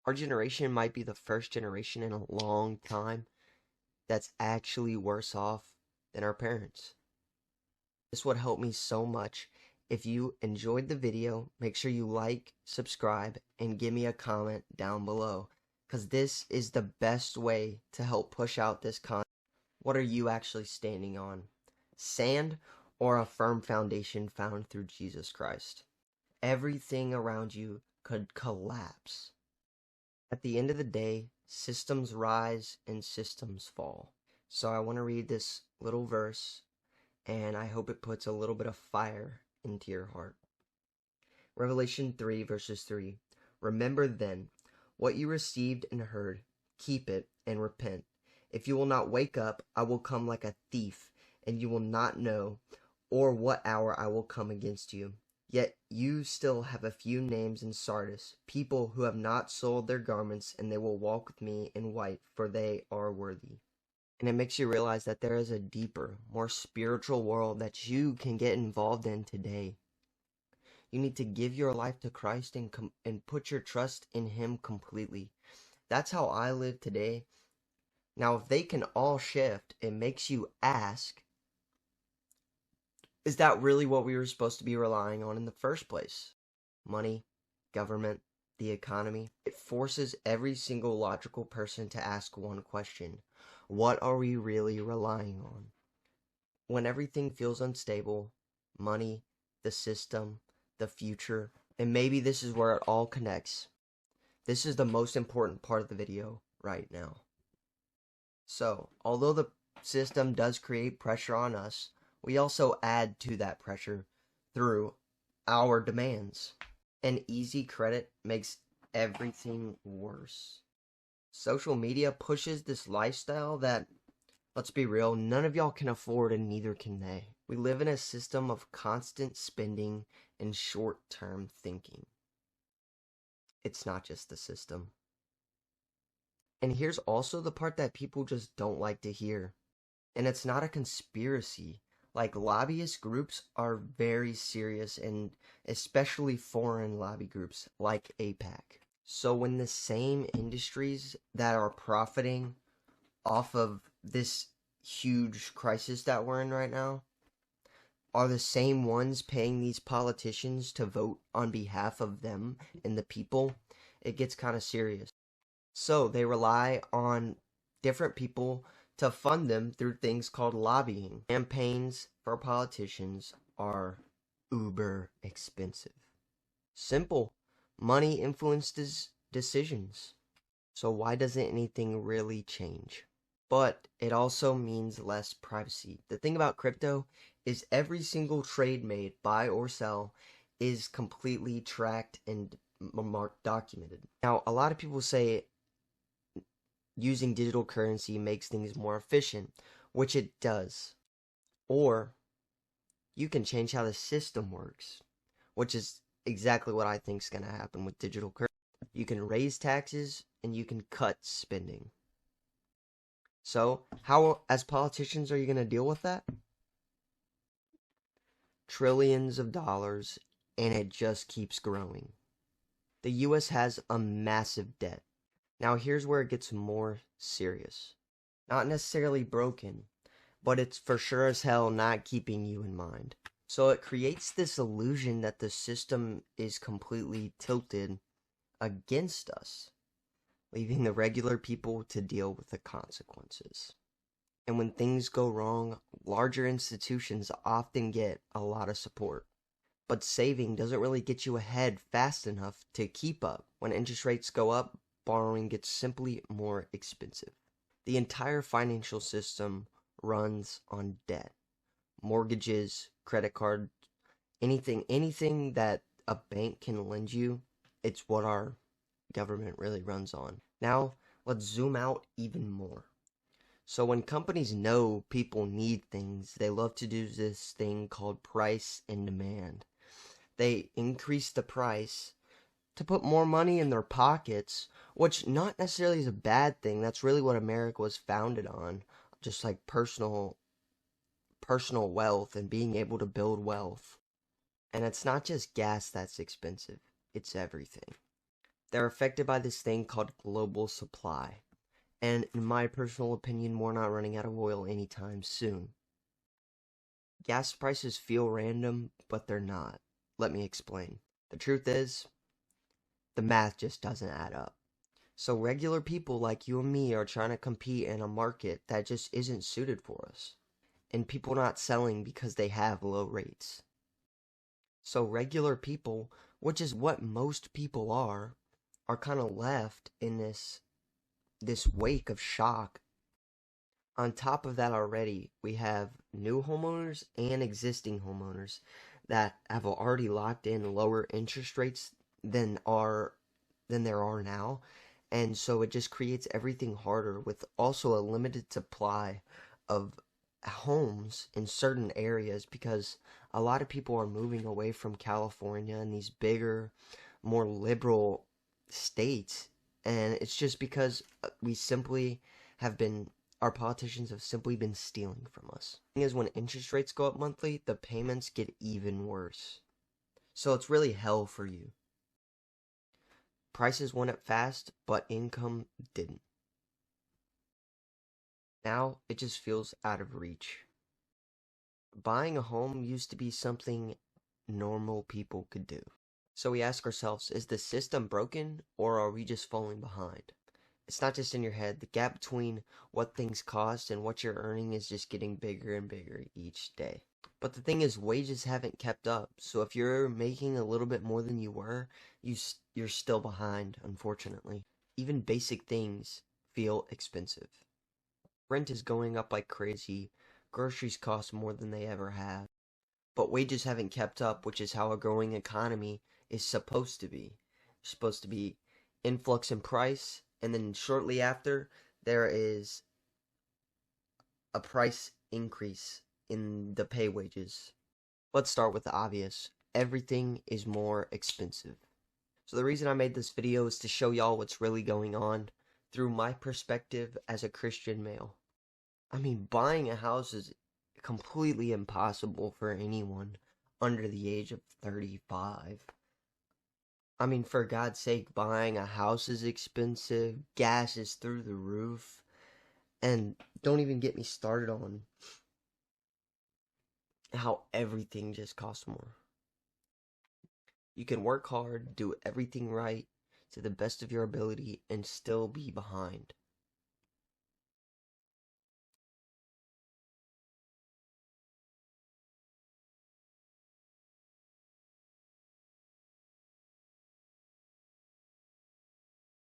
Our generation might be the first generation in a long time that's actually worse off than our parents. This would help me so much. If you enjoyed the video, make sure you like, subscribe, and give me a comment down below, because this is the best way to help push out this content. What are you actually standing on? Sand or a firm foundation found through Jesus Christ? Everything around you could collapse. At the end of the day, systems rise and systems fall. So I want to read this little verse, and I hope it puts a little bit of fire into your heart. Revelation 3 verses 3. Remember then what you received and heard, keep it and repent. If you will not wake up, I will come like a thief, and you will not know or what hour I will come against you. Yet you still have a few names in Sardis, people who have not sold their garments, and they will walk with me in white, for they are worthy. And it makes you realize that there is a deeper, more spiritual world that you can get involved in today. You need to give your life to Christ and put your trust in Him completely. That's how I live today. Now, if they can all shift, it makes you ask, is that really what we were supposed to be relying on in the first place? Money, government, the economy. It forces every single logical person to ask one question. What are we really relying on? When everything feels unstable, money, the system, the future, and maybe this is where it all connects. This is the most important part of the video right now. So, although the system does create pressure on us, we also add to that pressure through our demands. And easy credit makes everything worse. Social media pushes this lifestyle that, let's be real, none of y'all can afford and neither can they. We live in a system of constant spending and short-term thinking. It's not just the system. And here's also the part that people just don't like to hear. And it's not a conspiracy. Like, lobbyist groups are very serious, and especially foreign lobby groups like APAC. So when the same industries that are profiting off of this huge crisis that we're in right now are the same ones paying these politicians to vote on behalf of them and the people, it gets kind of serious. So they rely on different people to fund them through things called lobbying. Campaigns for politicians are uber expensive. Simple. Money influences decisions. So why doesn't anything really change? But it also means less privacy. The thing about crypto is every single trade made, buy or sell, is completely tracked and documented. Now, a lot of people say using digital currency makes things more efficient, which it does. Or you can change how the system works, which is exactly what I think is going to happen with digital currency. You can raise taxes and you can cut spending. So, how, as politicians, are you going to deal with that? Trillions of dollars, and it just keeps growing. The US has a massive debt. Now here's where it gets more serious. Not necessarily broken, but it's for sure as hell not keeping you in mind. So it creates this illusion that the system is completely tilted against us, leaving the regular people to deal with the consequences. And when things go wrong, larger institutions often get a lot of support. But saving doesn't really get you ahead fast enough to keep up. When interest rates go up, borrowing gets simply more expensive. The entire financial system runs on debt. Mortgages, credit cards, anything that a bank can lend you, it's what our government really runs on. Now, let's zoom out even more. So when companies know people need things, they love to do this thing called price and demand. They increase the price to put more money in their pockets, which not necessarily is a bad thing. That's really what America was founded on, just like personal wealth and being able to build wealth. And it's not just gas that's expensive, it's everything. They're affected by this thing called global supply. And in my personal opinion, we're not running out of oil anytime soon. Gas prices feel random, but they're not. Let me explain. The truth is, the math just doesn't add up. So regular people like you and me are trying to compete in a market that just isn't suited for us. And people not selling because they have low rates. So regular people, which is what most people are kind of left in this wake of shock. On top of that already, we have new homeowners and existing homeowners that have already locked in lower interest rates than there are now. And so it just creates everything harder with also a limited supply of homes in certain areas because a lot of people are moving away from California and these bigger, more liberal states. And it's just because we simply have been our politicians have simply been stealing from us. The thing is, when interest rates go up monthly, the payments get even worse. So it's really hell for you. Prices went up fast, but income didn't. Now it just feels out of reach. Buying a home used to be something normal people could do. So we ask ourselves, is the system broken or are we just falling behind? It's not just in your head. The gap between what things cost and what you're earning is just getting bigger and bigger each day. But the thing is, wages haven't kept up. So if you're making a little bit more than you were, you're still behind, unfortunately. Even basic things feel expensive. Rent is going up like crazy. Groceries cost more than they ever have. But wages haven't kept up, which is how a growing economy is supposed to be. It's supposed to be influx in price, and then shortly after, there is a price increase in the pay wages. Let's start with the obvious. Everything is more expensive. So the reason I made this video is to show y'all what's really going on through my perspective as a Christian male. I mean, buying a house is completely impossible for anyone under the age of 35. I mean, for God's sake, buying a house is expensive, gas is through the roof, and don't even get me started on how everything just costs more. You can work hard, do everything right to the best of your ability, and still be behind.